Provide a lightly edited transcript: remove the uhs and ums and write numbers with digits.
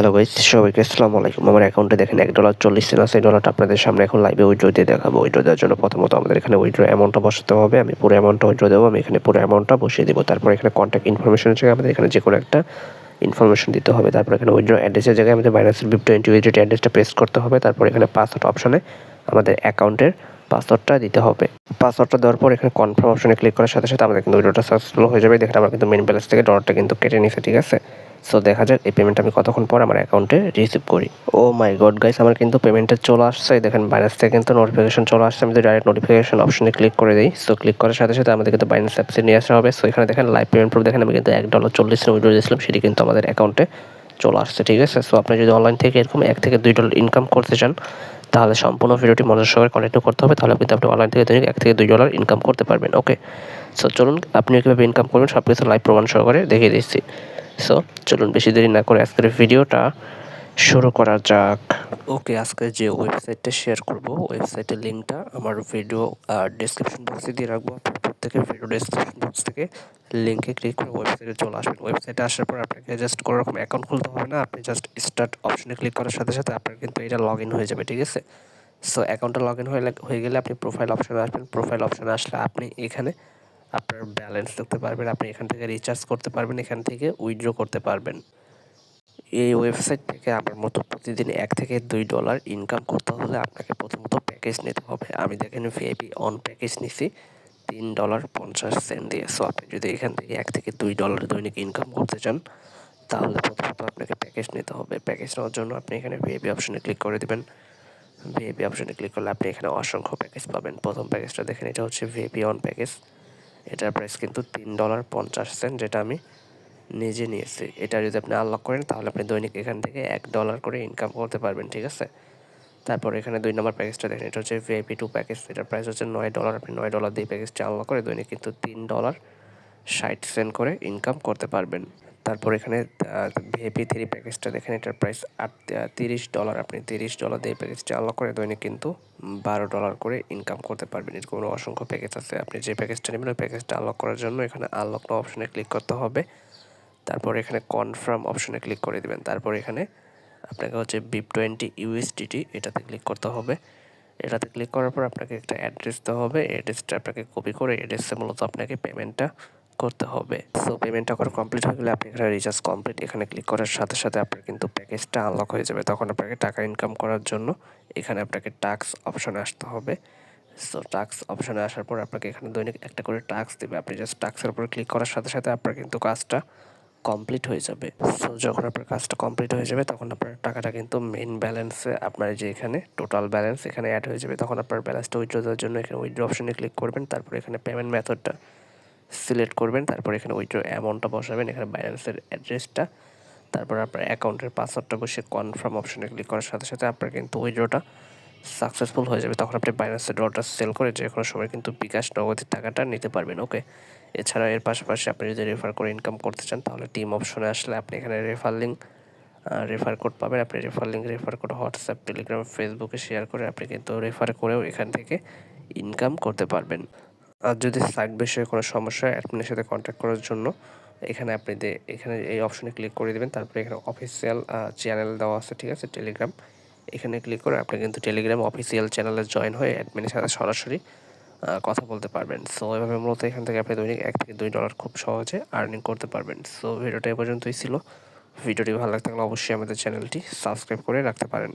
Hello guys, সবাইকে আসসালামু আলাইকুম। আমার অ্যাকাউন্টে দেখেন $1.40 আছে। এই ডলারটা আপনাদের সামনে এখন লাইভে উইথড্র দিয়ে দেখাবো। উইথড্র দেওয়ার জন্য প্রথমত আমাদের এখানে উইথড্র অ্যামাউন্টটা বসাতে হবে। আমি পুরো অ্যামাউন্টটা উইথড্র দেবো। আমি এখানে পুরো অ্যামাউন্টটা বসিয়ে দেবো। তারপর এখানে কন্ট্যাক্ট ইনফরমেশনের জায়গায় আমাদের এখানে যে কোনো একটা ইনফরমেশন দিতে হবে। তারপর এখানে উইথড্র অ্যাড্রেসের জায়গায় আমাদের বাইন্যান্সের BIP20 USDT অ্যাড্রেসটা পেস্ট করতে হবে। তারপর এখানে পাসওয়ার্ড অপশনে আমাদের অ্যাকাউন্টের পাসওয়ার্ডটা দিতে হবে। পাসওয়ার্ডটা দেওয়ার পর এখানে কনফার্ম অপশনে ক্লিক করার সাথে সাথে আমাদের কিন্তু উইথড্রটা সাকসেসফুল হয়ে যাবে। দেখেন আমরা কিন্তু মেইন ব্যালেন্স থেকে ডলারটা কিন্তু কেটে নিয়েছে, ঠিক আছে। সো দেখা যাক এই পেমেন্ট আমি কতক্ষণ পর আমার অ্যাকাউন্টে রিসিভ করি। ও মাই গড গাইস, আমার কিন্তু পেমেন্টটা চলে আসছে। দেখেন বাইন্যান্স থেকে কিন্তু নোটিফিকেশন চলে আসছে। আমি তো ডাইরেক্ট নোটিফিকেশন অপশনে ক্লিক করে দিই। সো ক্লিক করার সাথে সাথে আমাদের কিন্তু বাইন্যান্স অ্যাপসে নিয়ে আসা হবে। সো এখানে দেখেন লাইভ পেমেন্ট প্রুফ, দেখেন আমি কিন্তু $1.40 উইথড্র দিয়েছিলাম, সেটি কিন্তু আমাদের অ্যাকাউন্টে চলে আসছে, ঠিক আছে। সো আপনি যদি অনলাইন থেকে এরকম $1 থেকে $2 ইনকাম করতে চান, তাহলে সম্পূর্ণ ভিডিওটি মনোযোগ সহকারে কন্টিনিউ করতে হবে। তাহলে কিন্তু আপনি অনলাইন থেকে দৈনিক $1 থেকে $2 ইনকাম করতে পারবেন। ওকে, সো চলুন আপনি কীভাবে ইনকাম করবেন সব কিছু লাইভ প্রমাণ সহকারে দেখিয়ে দিচ্ছি। সো চলুন বেশি দেরি না করে আজকের ভিডিওটা শুরু করা যাক। ওকে, আজকে যে ওয়েবসাইটটা শেয়ার করব, ওয়েবসাইটের লিঙ্কটা আমার ভিডিও ডেসক্রিপশন বক্সে দিয়ে রাখবো। আপনি প্রত্যেকে ভিডিও ডেসক্রিপশন বক্স থেকে লিঙ্কে ক্লিক করে ওয়েবসাইটে চলে আসবেন। ওয়েবসাইটে আসার পর আপনাকে জাস্ট কোনো রকম অ্যাকাউন্ট খুলতে হবে না। আপনি জাস্ট স্টার্ট অপশনে ক্লিক করার সাথে সাথে আপনার কিন্তু এটা লগ ইন হয়ে যাবে, ঠিক আছে। সো অ্যাকাউন্টটা লগ ইন হয়ে গেলে আপনি প্রোফাইল অপশনে আসবেন। প্রোফাইল অপশনে আসলে আপনি এখানে আপনার ব্যালেন্স দেখতে পারবেন। আপনি এখান থেকে রিচার্জ করতে পারবেন, এখান থেকে উইথড্র করতে পারবেন। এই ওয়েবসাইট থেকে আমার মতো প্রতিদিন $1 থেকে $2 ইনকাম করতে হলে আপনাকে প্রথমত প্যাকেজ নিতে হবে। আমি দেখেন VIP অন প্যাকেজ নিছি $3.50 দিয়ে। সো আপনি যদি এখান থেকে $1 থেকে $2 দৈনিক ইনকাম করতে চান, তাহলে প্রথমত আপনাকে প্যাকেজ নিতে হবে। প্যাকেজ নেওয়ার জন্য আপনি এখানে VIP অপশনে ক্লিক করে দেবেন। VIP অপশনে ক্লিক করলে আপনি এখানে অসংখ্য প্যাকেজ পাবেন। প্রথম প্যাকেজটা দেখেন, এটা হচ্ছে VIP অন প্যাকেজ। এটার প্রাইস কিন্তু $3.50, যেটা আমি নিজে নিয়েছি। এটা যদি আপনি আনলক করেন তাহলে আপনি দৈনিক এখান থেকে $1 করে ইনকাম করতে পারবেন, ঠিক আছে। তারপর এখানে 2 নম্বর প্যাকেজটা দেখেন, এটা হচ্ছে VIP2 প্যাকেজ। এটার প্রাইস হচ্ছে $9। আপনি $9 দিয়ে প্যাকেজটা আনলক করে দৈনিক কিন্তু $3.60 করে ইনকাম করতে পারবেন। তারপর এখানে VIP3 প্যাকেজটা দেখেন, এটার প্রাইস $30। আপনি $30 দিয়ে প্যাকেজটা আনলক করে দৈনিক কিন্তু $12 করে ইনকাম করতে পারবেন। এরকম অসংখ্য প্যাকেজ আছে। আপনি যে প্যাকেজটা নেবেন ওই প্যাকেজটা আনলক করার জন্য এখানে আনলক নাও অপশনে ক্লিক করতে হবে। তারপর এখানে কনফার্ম অপশনে ক্লিক করে দেবেন। তারপর এখানে আপনাকে হচ্ছে BIP20 USDT এটাতে ক্লিক করতে হবে। এটাতে ক্লিক করার পর আপনাকে একটা অ্যাড্রেস দিতে হবে। অ্যাড্রেসটা আপনাকে কপি করে অ্যাড্রেসে মূলত আপনাকে পেমেন্টটা করতে হবে। সো পেমেন্টটা করা কমপ্লিট হয়ে গেলে আপনি এখানে রিচার্জ কমপ্লিট এখানে ক্লিক করার সাথে সাথে আপনার কিন্তু প্যাকেজটা আনলক হয়ে যাবে। তখন আপনাকে টাকা ইনকাম করার জন্য এখানে আপনাকে টাস্ক অপশনে আসতে হবে। সো টাস্ক অপশনে আসার পর আপনাকে এখানে দৈনিক একটা করে টাস্ক দেবে। আপনি জাস্ট টাস্কের উপর ক্লিক করার সাথে সাথে আপনার কিন্তু কাজটা কমপ্লিট হয়ে যাবে। সো যখন আপনার কাজটা কমপ্লিট হয়ে যাবে তখন আপনার টাকাটা কিন্তু মেইন ব্যালেন্সে আপনার যে এখানে টোটাল ব্যালেন্স এখানে অ্যাড হয়ে যাবে। তখন আপনার ব্যালেন্সটা উইথড্র দেওয়ার জন্য এখানে উইথড্র অপশনে ক্লিক করবেন। তারপর এখানে পেমেন্ট মেথডটা সিলেক্ট করবেন। তারপর এখানে উইথড্র অ্যামাউন্টটা বসাবেন, এখানে ব্যালেন্সের অ্যাড্রেসটা, তারপর আপনার অ্যাকাউন্টের পাসওয়ার্ডটা বসে কনফার্ম অপশনে ক্লিক করার সাথে সাথে আপনার কিন্তু উইথড্রটা সাকসেসফুল হয়ে যাবে। তখন আপনি বাইন্যান্সের ডলারটা সেল করে যে কোনো সময় কিন্তু বিকাশ নগদের টাকাটা নিতে পারবেন। ওকে, এছাড়া এর পাশাপাশি আপনি যদি রেফার করে ইনকাম করতে চান তাহলে টিম অপশনে আসলে আপনি এখানে রেফার লিঙ্ক রেফার কোড পাবেন। আপনি রেফার কোড হোয়াটসঅ্যাপ, টেলিগ্রাম, ফেসবুকে শেয়ার করে আপনি কিন্তু রেফার করেও এখান থেকে ইনকাম করতে পারবেন। আর যদি সাইট বিষয়ে কোনো সমস্যা হয় অ্যাডমিনের সাথে কন্ট্যাক্ট করার জন্য এখানে আপনি এখানে এই অপশনে ক্লিক করে দেবেন। তারপরে এখানে অফিসিয়াল চ্যানেল দেওয়া আছে, ঠিক আছে, টেলিগ্রাম। এখানে ক্লিক করে আপনি কিন্তু টেলিগ্রাম অফিসিয়াল চ্যানেলে জয়েন হয়ে অ্যাডমিনের সাথে সরাসরি কথা বলতে পারবেন। সো এভাবে মূলত এখান থেকে আপনি দৈনিক $1 থেকে $2 খুব সহজে আর্নিং করতে পারবেন। সো ভিডিওটা এ পর্যন্তই ছিল। ভিডিওটি ভালো লাগতে থাকলে অবশ্যই আমাদের চ্যানেলটি সাবস্ক্রাইব করে রাখতে পারেন।